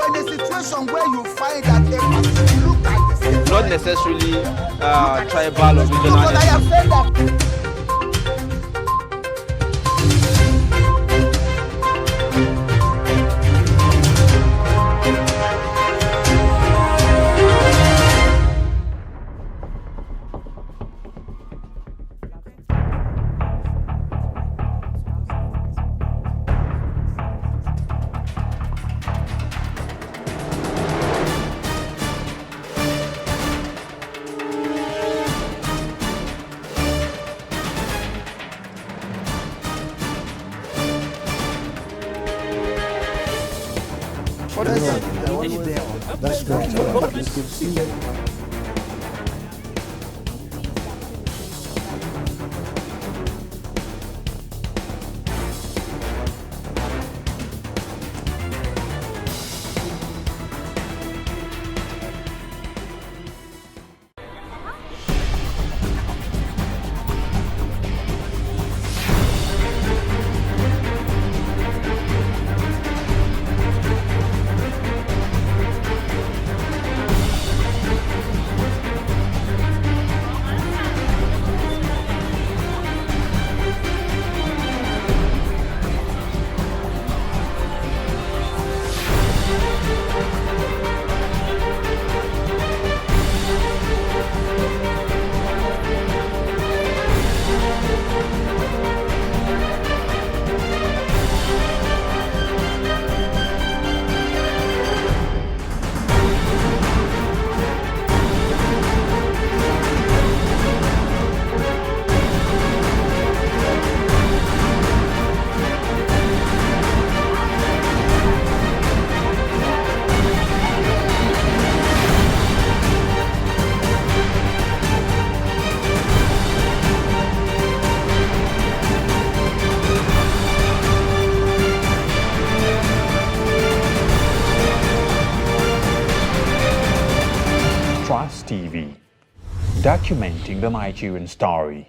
When a situation where you find that a look at this, not necessarily tribal or regional. but I have said that. That's great. You can see. Trust TV, documenting the Nigerian story.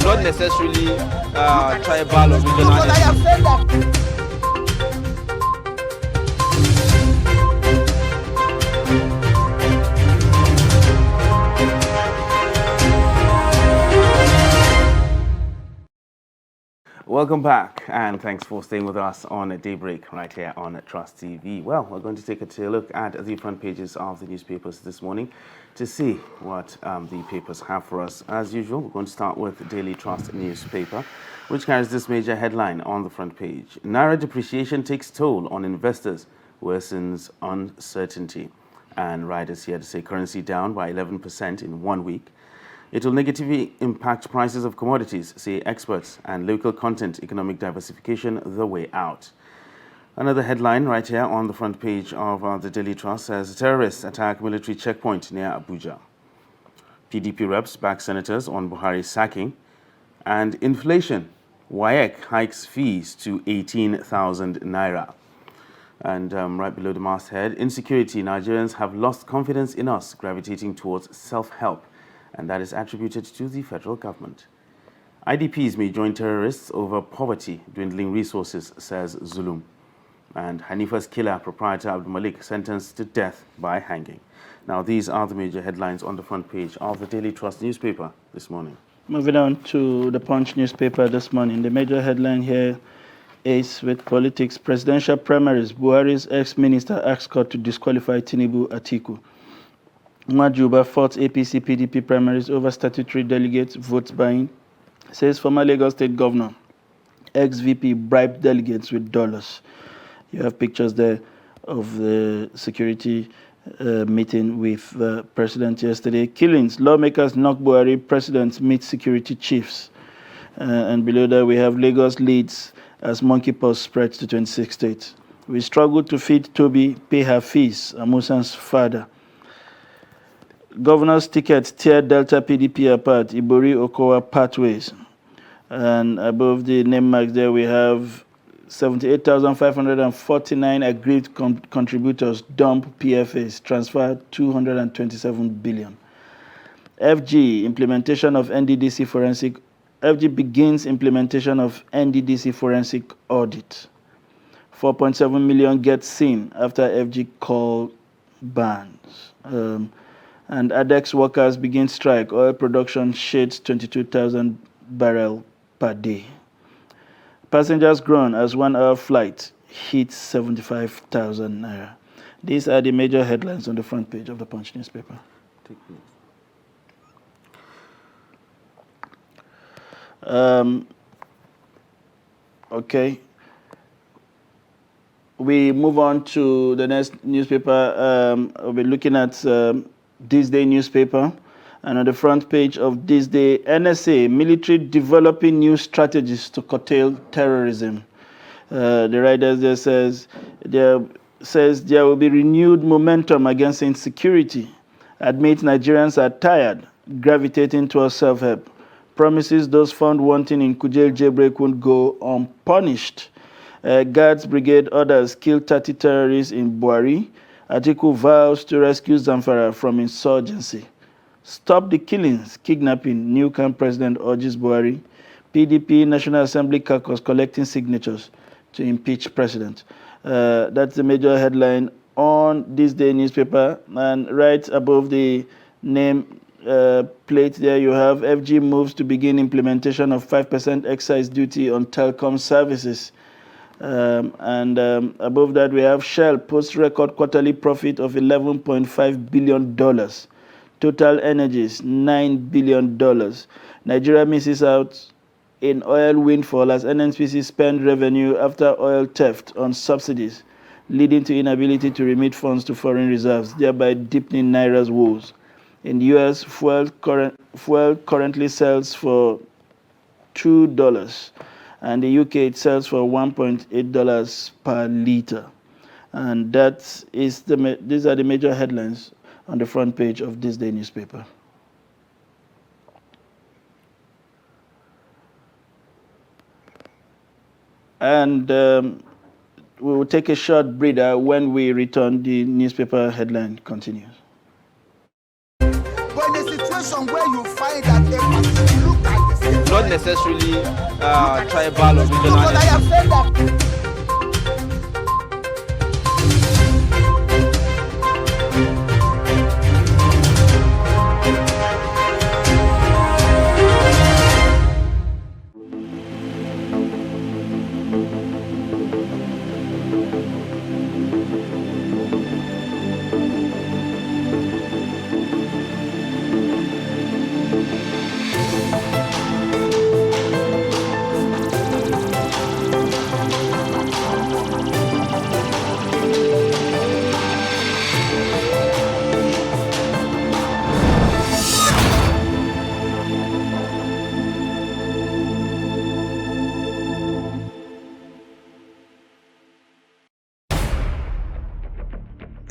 Not necessarily tribal or regional. But I have said that. Welcome back, and thanks for staying with us on Daybreak right here on Trust TV. Well, we're going to take a look at the front pages of the newspapers this morning to see what the papers have for us. As usual, we're going to start with the Daily Trust newspaper, which carries this major headline on the front page. Naira depreciation takes toll on investors, worsens uncertainty. And riders here to say currency down by 11% in 1 week. It will negatively impact prices of commodities, say experts, and local content economic diversification the way out. Another headline right here on the front page of the Daily Trust says terrorists attack military checkpoint near Abuja. PDP reps back senators on Buhari's sacking. And inflation, WAEC hikes fees to 18,000 naira. And right below the masthead, insecurity, Nigerians have lost confidence in us, gravitating towards self-help. And that is attributed to the federal government. IDPs may join terrorists over poverty, dwindling resources, says Zulum. And Hanifa's killer, proprietor Abdul Malik, sentenced to death by hanging. Now, these are the major headlines on the front page of the Daily Trust newspaper this morning. Moving on to the Punch newspaper this morning. The major headline here is with politics. Presidential primaries. Buhari's ex-minister asks court to disqualify Tinubu Atiku. Majuba fought APC PDP primaries over statutory delegates votes buying. Says former Lagos State Governor. Ex-VP bribed delegates with dollars. You have pictures there of the security meeting with the president yesterday. Killings. Lawmakers knock Buhari. President meets security chiefs. And below that, we have Lagos leads as monkeypox spreads to 26 states. We struggle to feed Toby, pay her fees. Amusan's father. Governor's ticket tear Delta PDP apart. Ibori Okowa pathways. And above the name marks there, we have 78,549 aggrieved contributors dump PFAs, transfer 227 billion. FG implementation of NDDC forensic. FG begins implementation of NDDC forensic audit. 4.7 million get seen after FG call bans. And ADEX workers begin strike. Oil production shades 22,000 barrels per day. Passengers groan as 1 hour flight hits 75,000 naira. These are the major headlines on the front page of the Punch newspaper. Okay. We move on to the next newspaper. We'll be looking at This Day newspaper. And on the front page of This Day, NSA, military developing new strategies to curtail terrorism. The writer there says there will be renewed momentum against insecurity. Admits Nigerians are tired, gravitating towards self-help. Promises those found wanting in Kujel jailbreak won't go unpunished. Guards Brigade orders kill 30 terrorists in Buhari. Atiku vows to rescue Zamfara from insurgency. Stop the killings, kidnapping, new camp president urges Buhari. PDP National Assembly caucus collecting signatures to impeach president. That's the major headline on This Day newspaper. And right above the name plate there, you have FG moves to begin implementation of 5% excise duty on telecom services. Above that, we have Shell post record quarterly profit of $11.5 billion. Total Energies, $9 billion. Nigeria misses out in oil windfall as NNPC spend revenue after oil theft on subsidies, leading to inability to remit funds to foreign reserves, thereby deepening Naira's woes. In the US, fuel currently sells for $2, and the UK it sells for $1.8 per liter. And these are the major headlines on the front page of This Day newspaper. And we will take a short breather. When we return, the newspaper headline continues. But in a situation where you find that they must look at the same, Not necessarily tribal or regional. because I have said that.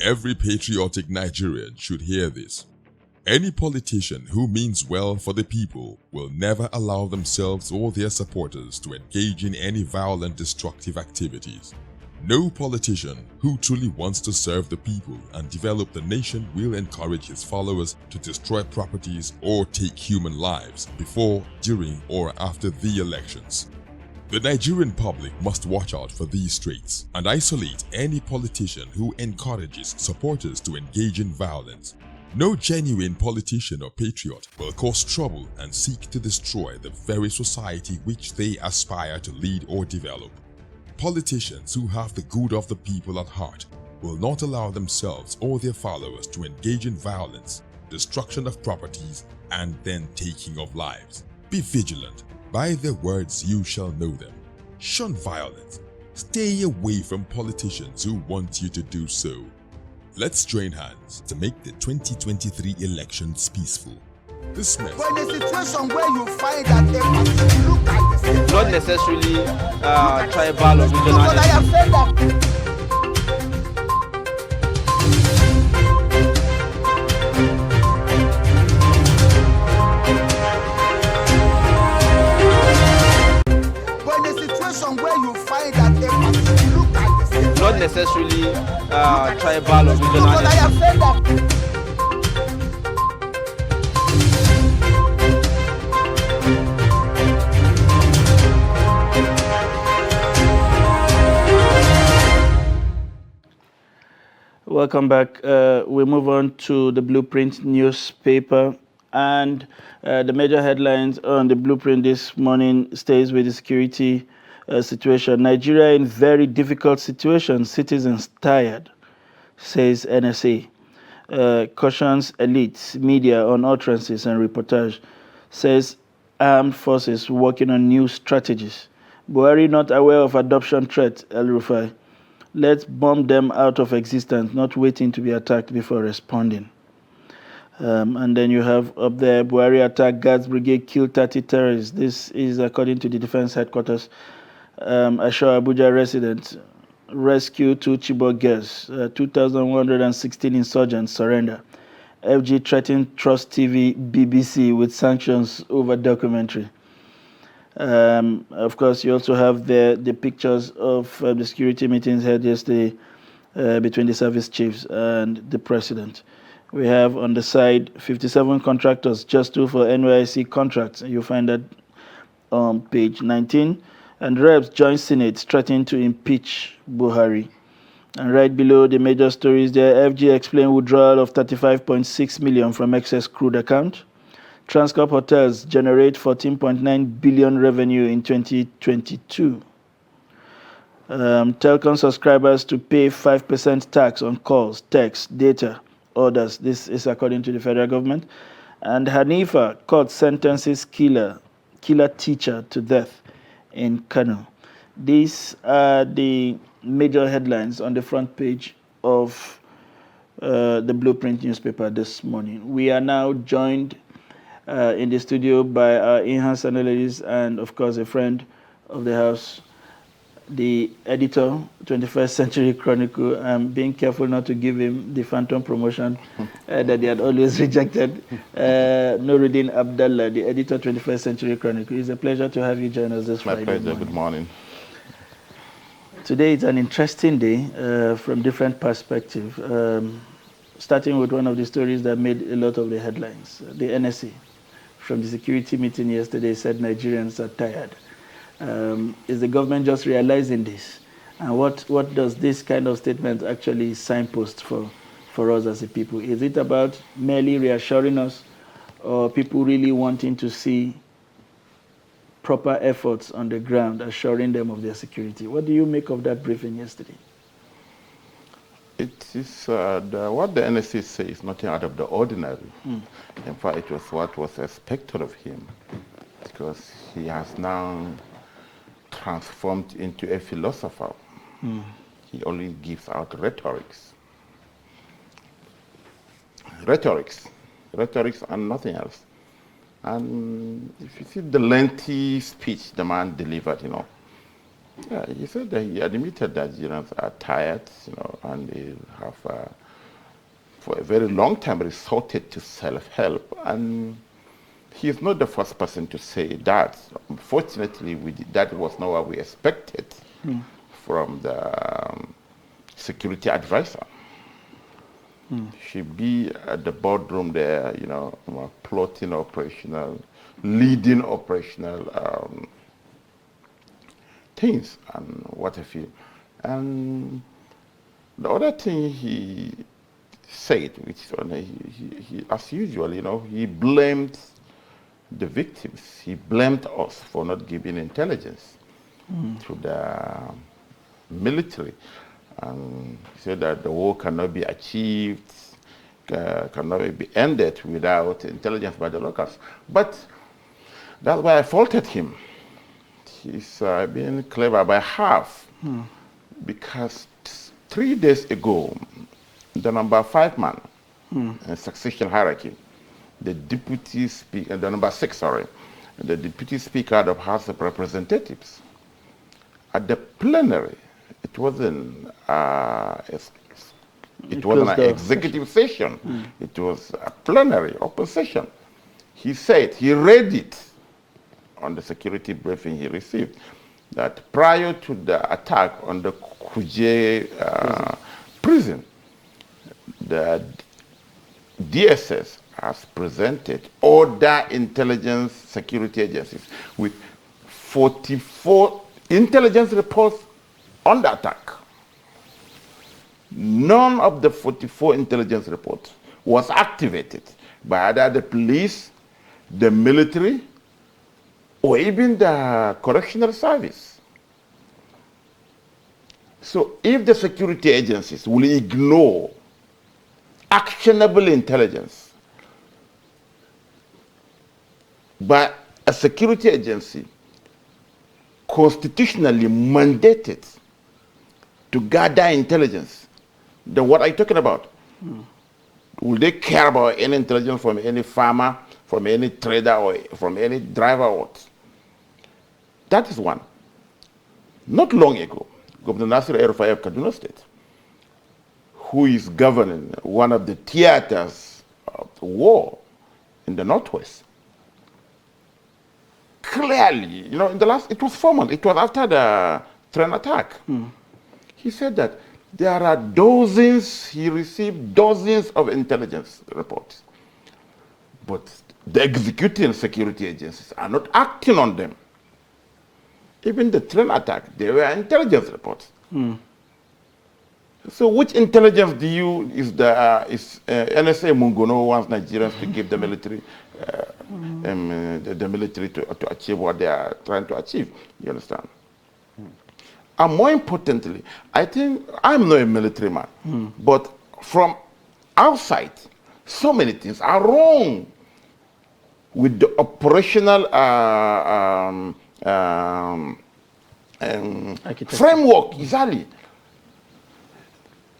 Every patriotic Nigerian should hear this. Any politician who means well for the people will never allow themselves or their supporters to engage in any violent, destructive activities. No politician who truly wants to serve the people and develop the nation will encourage his followers to destroy properties or take human lives before, during, or after the elections. The Nigerian public must watch out for these traits and isolate any politician who encourages supporters to engage in violence. No genuine politician or patriot will cause trouble and seek to destroy the very society which they aspire to lead or develop. Politicians who have the good of the people at heart will not allow themselves or their followers to engage in violence, destruction of properties, and then taking of lives. Be vigilant. By their words you shall know them. Shun violence. Stay away from politicians who want you to do so. Let's join hands to make the 2023 elections peaceful. This message. But in a situation where you find that a person look at the same, Not necessarily tribal or regional. but I have said that. But in a situation where you find that a person look at the same, Not necessarily tribal or regional. but I have said that. Welcome back. We move on to the Blueprint newspaper, and the major headlines on the Blueprint this morning stays with the security situation. Nigeria in very difficult situation. Citizens tired, says NSA. Cautions elites, media on utterances and reportage. Says armed forces working on new strategies. Buhari not aware of adoption threat, El-Rufai. Let's bomb them out of existence, not waiting to be attacked before responding. And then you have up there, Buhari attack Guards Brigade, kill 30 terrorists. This is according to the Defense Headquarters. Ashaw Abuja resident, rescue 2 Chibok girls, 2,116 insurgents surrender. FG threatened Trust TV, BBC with sanctions over documentary. Of course, you also have the pictures of the security meetings held yesterday between the service chiefs and the president. We have on the side 57 contractors just due for NYSC contracts. You'll find that on page 19. And reps join Senate threatening to impeach Buhari. And right below the major stories there, FG explained withdrawal of 35.6 million from excess crude account. Transcorp Hotels generate 14.9 billion revenue in 2022. Telcom subscribers to pay 5% tax on calls, text, data, orders. This is according to the federal government. And Hanifa court sentences killer teacher to death in Kano. These are the major headlines on the front page of the Blueprint newspaper this morning. We are now joined in the studio by our in-house analyst and, of course, a friend of the house, the editor, 21st Century Chronicle. I'm being careful not to give him the phantom promotion that he had always rejected. Nuruddin Abdallah, the editor, 21st Century Chronicle. It's a pleasure to have you join us this Friday morning. My pleasure. Good morning. Today is an interesting day from different perspectives. Starting with one of the stories that made a lot of the headlines, the NSA. From the security meeting yesterday said Nigerians are tired. Is the government just realizing this? And what does this kind of statement actually signpost for us as a people? Is it about merely reassuring us, or people really wanting to see proper efforts on the ground, assuring them of their security? What do you make of that briefing yesterday? It is what the NSA says is nothing out of the ordinary. In fact, it was what was expected of him, because he has now transformed into a philosopher. He only gives out rhetorics and nothing else. And if you see the lengthy speech the man delivered, he said that he admitted that Nigerians are tired, and they have for a very long time resorted to self-help, and he is not the first person to say that. Unfortunately, that was not what we expected from the security advisor. She'd be at the boardroom there, you know, plotting operational, leading operational things and what have you. And the other thing he said, which he as usual, you know, he blamed the victims. He blamed us for not giving intelligence to the military. And he said that the war cannot be achieved, cannot be ended without intelligence by the locals. But that's why I faulted him. He's being clever by half, because 3 days ago, the number 5 man in succession hierarchy, the deputy speaker, the number 6, sorry, the deputy speaker of House of Representatives, at the plenary, it wasn't an executive session. It was a plenary open session. He said, he read it on the security briefing he received, that prior to the attack on the Kuje prison, the DSS has presented other intelligence security agencies with 44 intelligence reports on the attack. None of the 44 intelligence reports was activated by either the police, the military, or even the correctional service. So if the security agencies will ignore actionable intelligence by a security agency constitutionally mandated to gather intelligence, then what are you talking about? Will they care about any intelligence from any farmer, from any trader, or from any driver? Or what? That is one. Not long ago, Governor Nasir El-Rufai of Kaduna State, who is governing one of the theaters of the war in the Northwest, clearly, you know, in the last, it was formal, it was after the train attack. He said that there are dozens, he received dozens of intelligence reports, but the executing security agencies are not acting on them. Even the train attack, there were intelligence reports. So which intelligence do you, is NSA Mungono wants Nigerians to give the military, the military to achieve what they are trying to achieve, you understand? And more importantly, I think, I'm not a military man, but from outside, so many things are wrong with the operational framework, exactly.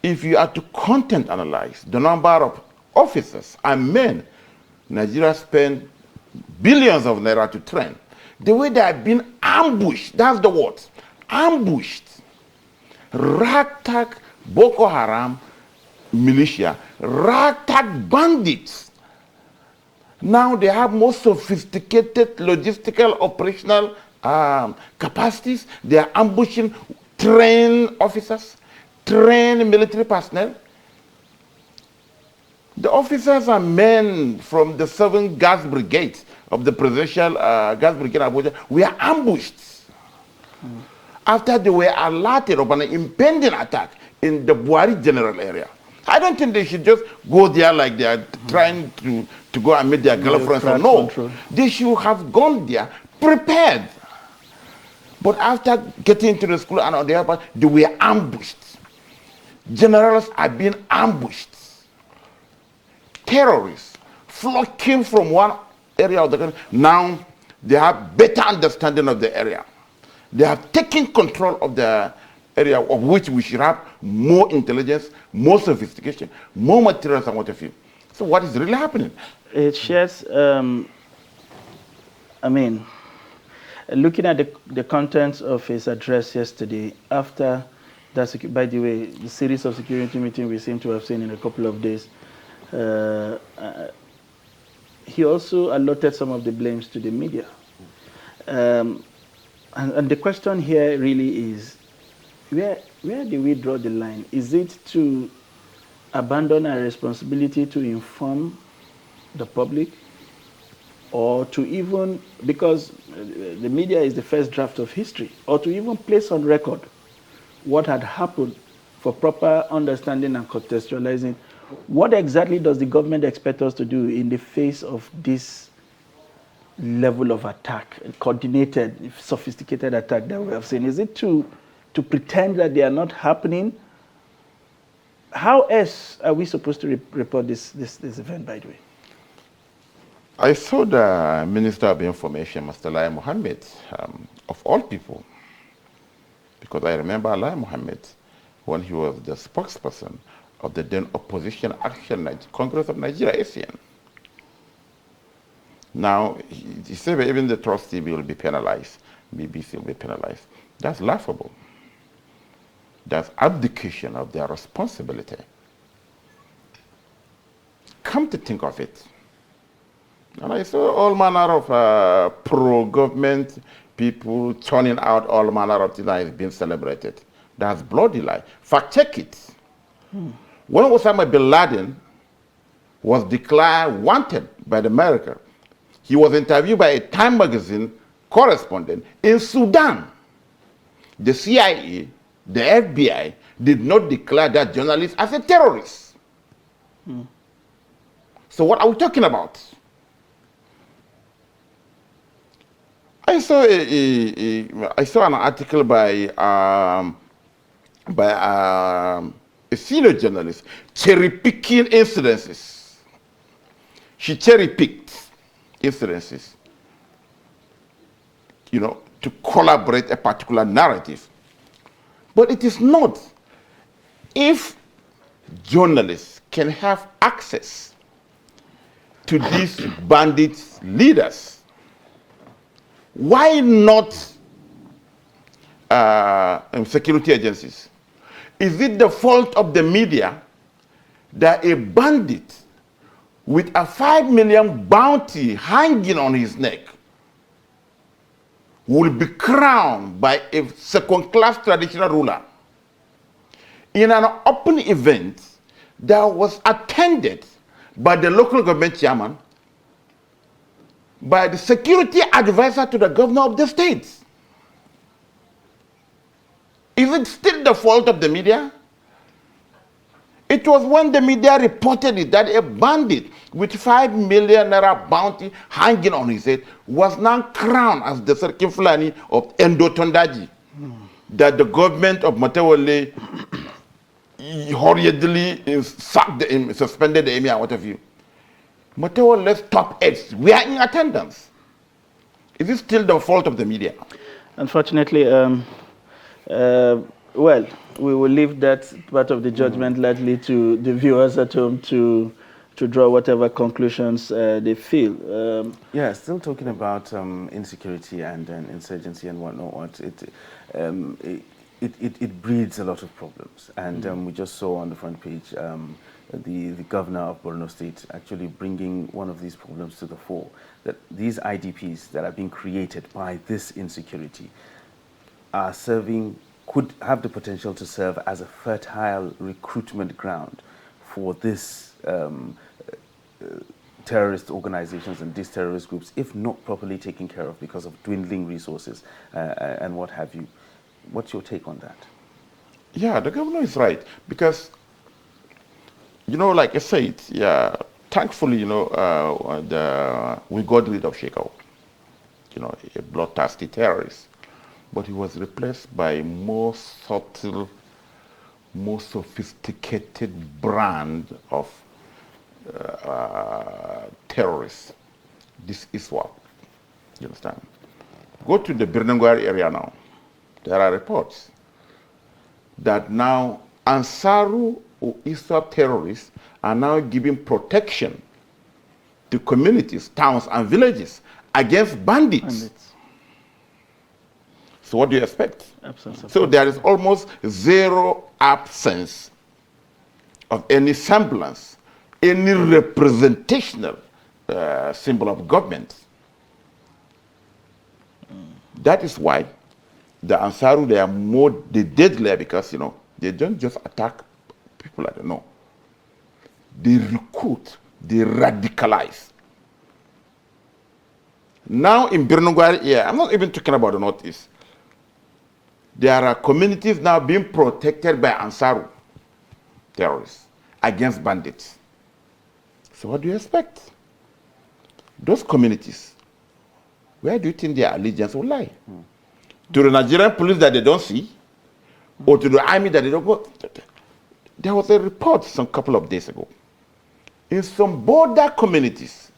If you are to content analyze the number of officers and men Nigeria spend billions of naira to train, the way they have been ambushed, that's the word, ambushed. Ragtag Boko Haram militia, ragtag bandits. Now they have more sophisticated logistical operational capacities. They are ambushing trained officers, trained military personnel. The officers are men from the 7th Gas Brigade of the Presidential Gas Brigade Abuja. We are ambushed after they were alerted of an impending attack in the Buhari General area. I don't think they should just go there like they are trying to go and meet their girlfriends. No, they should have gone there prepared. But after getting into the school and on the other part, they were ambushed. Generals are being ambushed. Terrorists flocking from one area of the country. Now they have better understanding of the area. They have taken control of the area of which we should have more intelligence, more sophistication, more materials and what have you. So what is really happening? It shares, I mean, looking at the contents of his address yesterday, after that, by the way, the series of security meetings we seem to have seen in a couple of days, he also allotted some of the blames to the media. And the question here really is, where do we draw the line? Is it to abandon our responsibility to inform the public, or to even, because the media is the first draft of history, or to even place on record what had happened for proper understanding and contextualizing? What exactly does the government expect us to do in the face of this level of attack, coordinated, sophisticated attack that we have seen? Is it to pretend that they are not happening? How else are we supposed to report this event, by the way? I saw the Minister of Information, Mr. Lai Mohammed, of all people, because I remember Lai Mohammed when he was the spokesperson of the then Opposition Action Congress of Nigeria, ASEAN. Now, he said that even the Trust TV will be penalized, BBC will be penalized. That's laughable. That's abdication of their responsibility. Come to think of it. And I saw all manner of pro-government people turning out all manner of things that is being celebrated. That's bloody lie. Fact check it. When Osama bin Laden was declared wanted by America, he was interviewed by a Time magazine correspondent in Sudan. The CIA, the FBI, did not declare that journalist as a terrorist. So what are we talking about? I saw an article by a senior journalist cherry-picking incidences. She cherry-picked incidences, to collaborate a particular narrative. But it is not. If journalists can have access to these bandit leaders, why not security agencies? Is it the fault of the media that a bandit with a 5 million bounty hanging on his neck will be crowned by a second-class traditional ruler in an open event that was attended by the local government chairman, by the security advisor to the governor of the state? Is it still the fault of the media? It was when the media reported it that a bandit with 5 million naira bounty hanging on his head was now crowned as the Sarkin Fulani of Endo Tondaji, that the government of Matewale hurriedly suspended the emir, what have you. Matewale's top aides were in attendance. Is it still the fault of the media? Unfortunately, well, we will leave that part of the judgment largely to the viewers at home to draw whatever conclusions they feel. Yeah, still talking about insecurity and insurgency and whatnot. It breeds a lot of problems, and we just saw on the front page the governor of Borno State actually bringing one of these problems to the fore, that these IDPs that are being created by this insecurity are could have the potential to serve as a fertile recruitment ground for this terrorist organizations and these terrorist groups, if not properly taken care of because of dwindling resources and what have you. What's your take on that? Yeah, the governor is right, because, like I said, yeah, thankfully, we got rid of Shekau, a bloodthirsty terrorist. But he was replaced by a more subtle, more sophisticated brand of terrorists. This is what, you understand? Go to the Birnangwari area now. There are reports that now Ansaru or ISWAP terrorists are now giving protection to communities, towns, and villages against bandits. So what do you expect? Absolutely. So there is almost zero absence of any semblance any representational symbol of government. That is why the Ansaru, they are more deadlier because, you know, they don't just attack people, I don't know. They recruit, they radicalize. Now in Birnungwari, yeah, I'm not even talking about the Northeast. There are communities now being protected by Ansaru terrorists against bandits. So what do you expect? Those communities, where do you think their allegiance will lie? To the Nigerian police that they don't see, or to the army that they don't go? There was a report some couple of days ago. In some border communities,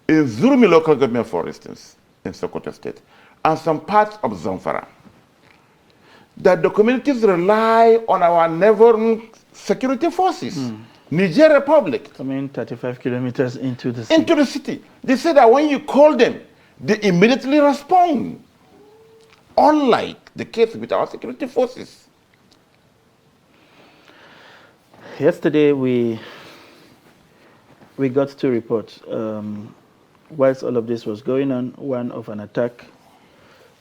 in Zurmi local government, for instance, in Sokoto State, and some parts of Zamfara, that the communities rely on our neighboring security forces. Niger Republic. Coming 35 kilometers into the city. Into the city. They say that when you call them, they immediately respond. Unlike the case with our security forces. Yesterday, we got two reports. Whilst all of this was going on, one of an attack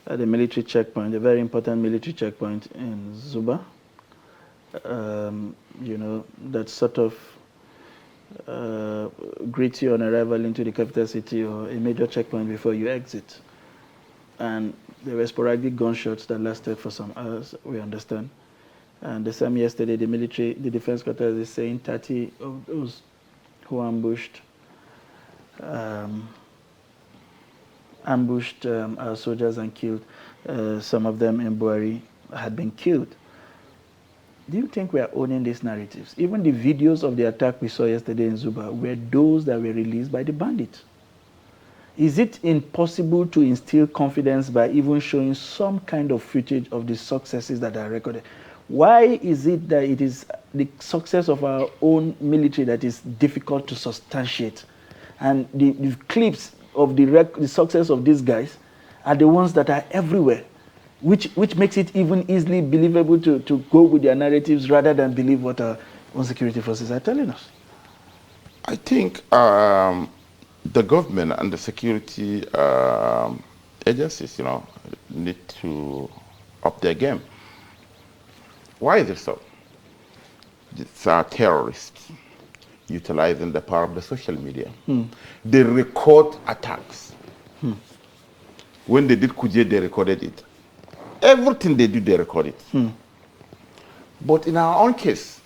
at a military checkpoint, a very important military checkpoint in Zuba. You know, that sort of greets you on arrival into the capital city or a major checkpoint before you exit. And there were sporadic gunshots that lasted for some hours, we understand. And the same yesterday, the defense quarters is saying 30 of those who ambushed our soldiers and killed some of them in Buari had been killed. Do you think we are owning these narratives? Even the videos of the attack we saw yesterday in Zuba were those that were released by the bandits. Is it impossible to instill confidence by even showing some kind of footage of the successes that are recorded? Why is it that it is the success of our own military that is difficult to substantiate? And the clips of the success of these guys are the ones that are everywhere, which makes it even easily believable to go with their narratives rather than believe what our own security forces are telling us. I think the government and the security agencies, you know, need to up their game. Why is it so? These are terrorists utilizing the power of the social media. They record attacks. When they did Kuje, they recorded it. Everything they do, they record it. But in our own case,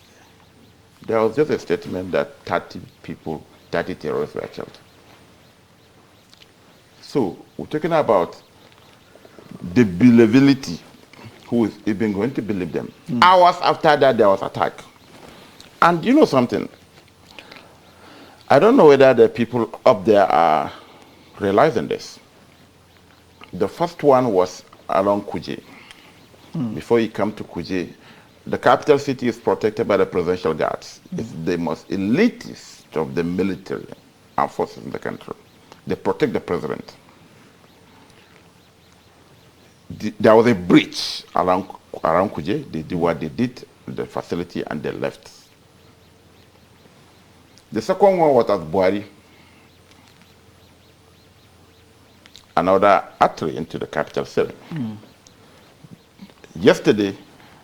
there was just a statement that 30 terrorists were killed. So we're talking about the believability. Who is even going to believe them? Hours after that, there was attack. And you know something? I don't know whether the people up there are realizing this. The first one was along Kuje. Before you come to Kuje, the capital city is protected by the presidential guards. It's the most elitist of the military armed forces in the country. They protect the president. There was a breach around Kuje. They did what they did, the facility, and they left. The second one was at Buari. Another artery into the capital city. Yesterday,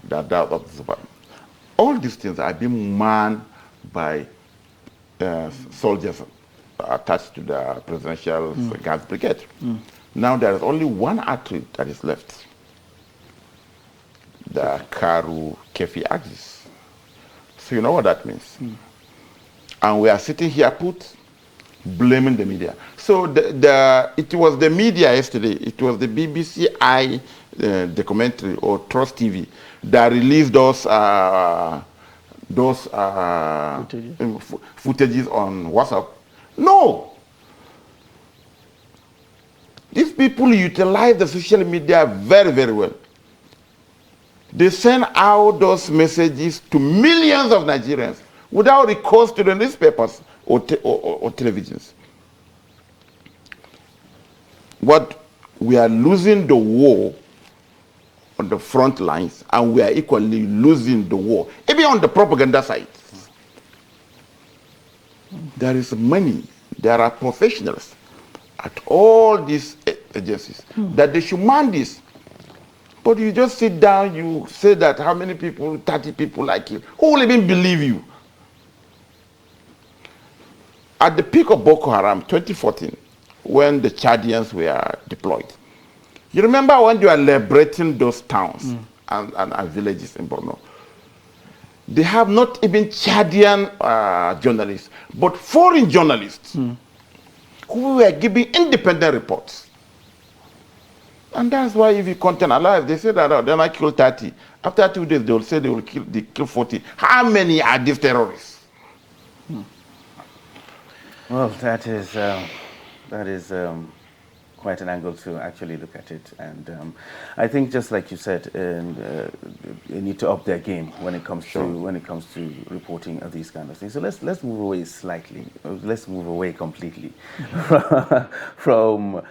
that of Zuba. All these things are being manned by soldiers attached to the presidential guards brigade. Now there is only one artery that is left. The Karu-Kefi axis. So you know what that means. And we are sitting here blaming the media. So it was the media yesterday, it was the BBC documentary or Trust TV that released those footages on WhatsApp. No! These people utilize the social media very, very well. They send out those messages to millions of Nigerians without recourse to the newspapers or televisions. What we are losing the war on the front lines, and we are equally losing the war, even on the propaganda side. there is money, there are professionals at all these agencies that they should man this. But you just sit down, you say that how many people, 30 people like you. Who will even believe you? At the peak of Boko Haram, 2014, when the Chadians were deployed, you remember when you are liberating those towns and villages in Borno? They have not even Chadian journalists, but foreign journalists who were giving independent reports. And that's why if you contain alive, they say that they might kill 30. After 2 days, they will say they kill 40. How many are these terrorists? Well, that is quite an angle to actually look at it, and I think just like you said, you need to up their game when it comes to reporting of these kind of things. So let's move away slightly. Let's move away completely from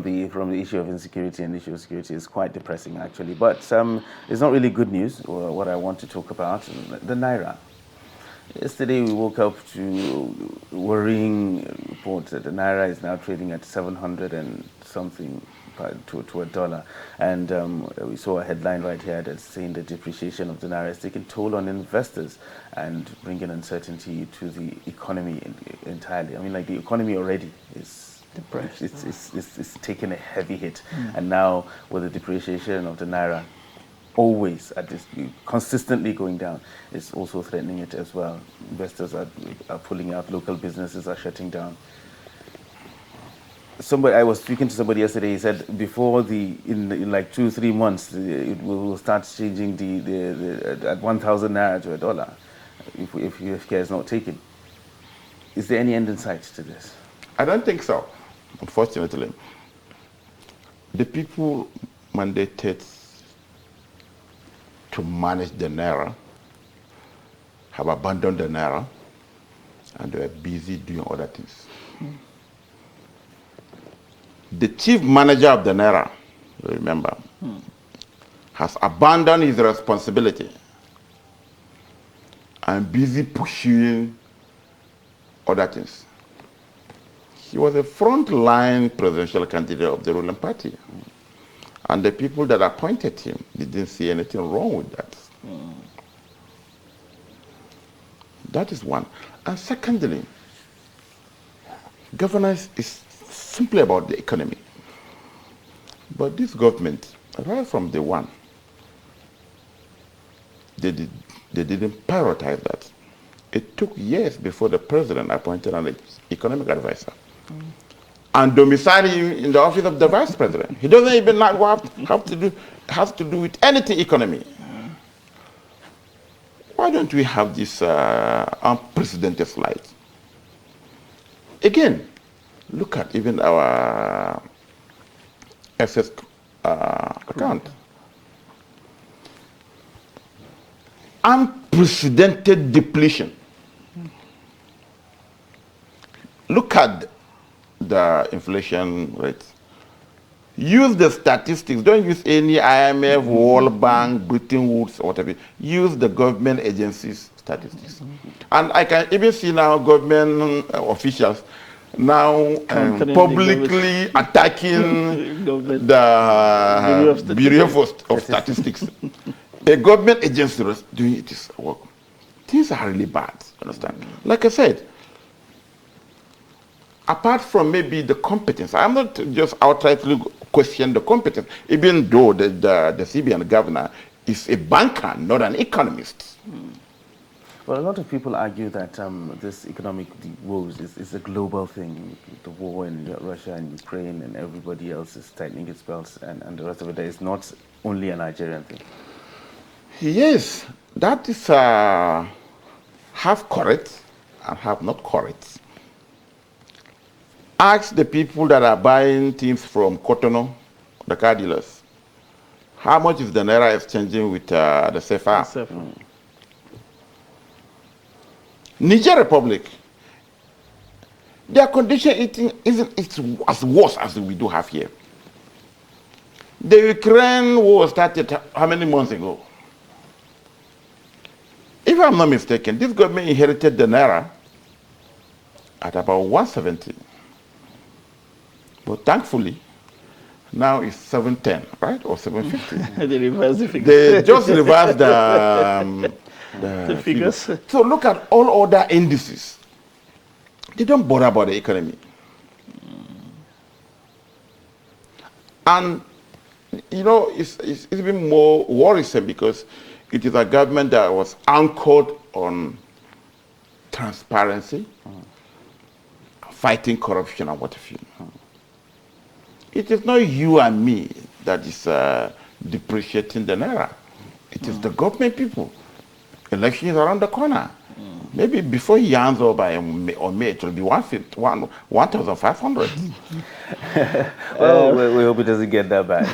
the issue of insecurity, and the issue of security is quite depressing actually. But it's not really good news. What I want to talk about, the Naira. Yesterday we woke up to worrying reports that the Naira is now trading at 700 and something to a dollar. And we saw a headline right here that's saying the depreciation of the Naira is taking toll on investors and bringing uncertainty to the economy entirely. I mean, like, the economy already is depressed. It's taking a heavy hit. And now with the depreciation of the Naira, always at this, consistently going down, it's also threatening it as well. Investors are pulling out, local businesses are shutting down. I was speaking to somebody yesterday. He said before in like 2-3 months, it will start changing at 1,000 naira to a dollar if care is not taken. Is there any end in sight to this? I don't think so, unfortunately. The people mandated to manage the Naira have abandoned the Naira, and they are busy doing other things. The chief manager of the Naira, remember, has abandoned his responsibility and busy pursuing other things. He was a front-line presidential candidate of the ruling party. And the people that appointed him didn't see anything wrong with that. That is one. And secondly, governance is simply about the economy. But this government, right from day one, they didn't prioritize that. It took years before the president appointed an economic advisor and domicile him in the office of the vice president. He doesn't even have to do with anything economy. Why don't we have this unprecedented slide? Again, look at even our SS account. Unprecedented depletion. Look at the inflation rate. Use the statistics. Don't use any IMF, World Bank, Bretton Woods, or whatever. Use the government agencies' statistics. And I can even see now government officials now publicly attacking the Bureau of Statistics. A government agency is doing this work. Things are really bad, understand? Like I said, apart from maybe the competence, I'm not just outrightly question the competence, even though the CBN governor is a banker, not an economist. Well, a lot of people argue that this economic woes is a global thing. The war in Russia and Ukraine and everybody else is tightening its belts, and the rest of it is not only a Nigerian thing. Yes, that is half correct and half not correct. Ask the people that are buying things from Cotonou, the car dealers, how much is the Naira exchanging with the CFA? Niger Republic, their condition isn't as worse as we do have here. The Ukraine war started how many months ago? If I'm not mistaken, this government inherited the Naira at about 170. But thankfully, now it's 710, right? Or 750. They reverse the figures. They just reversed the figures. So look at all other indices. They don't bother about the economy. And, you know, it's even more worrisome because it is a government that was anchored on transparency, fighting corruption and what have you. It is not you and me that is depreciating the naira. It is the government people. Election is around the corner. Maybe before he hands over on May, it will be 1,500. Well, we hope it doesn't get that bad.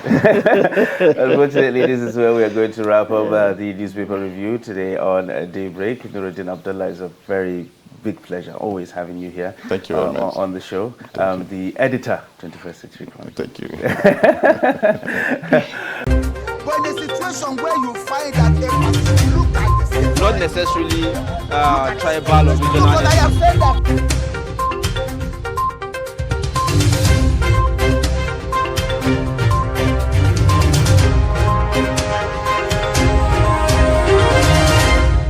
Unfortunately, this is where we are going to wrap up the newspaper review today on Daybreak. Nuruddin Abdullah, it's a very big pleasure always having you here. Thank you very much. On the show. The editor, 21st Century Chronicle. Thank you. But in a situation where you find that a person look at the Not necessarily tribal or regional. but I have said that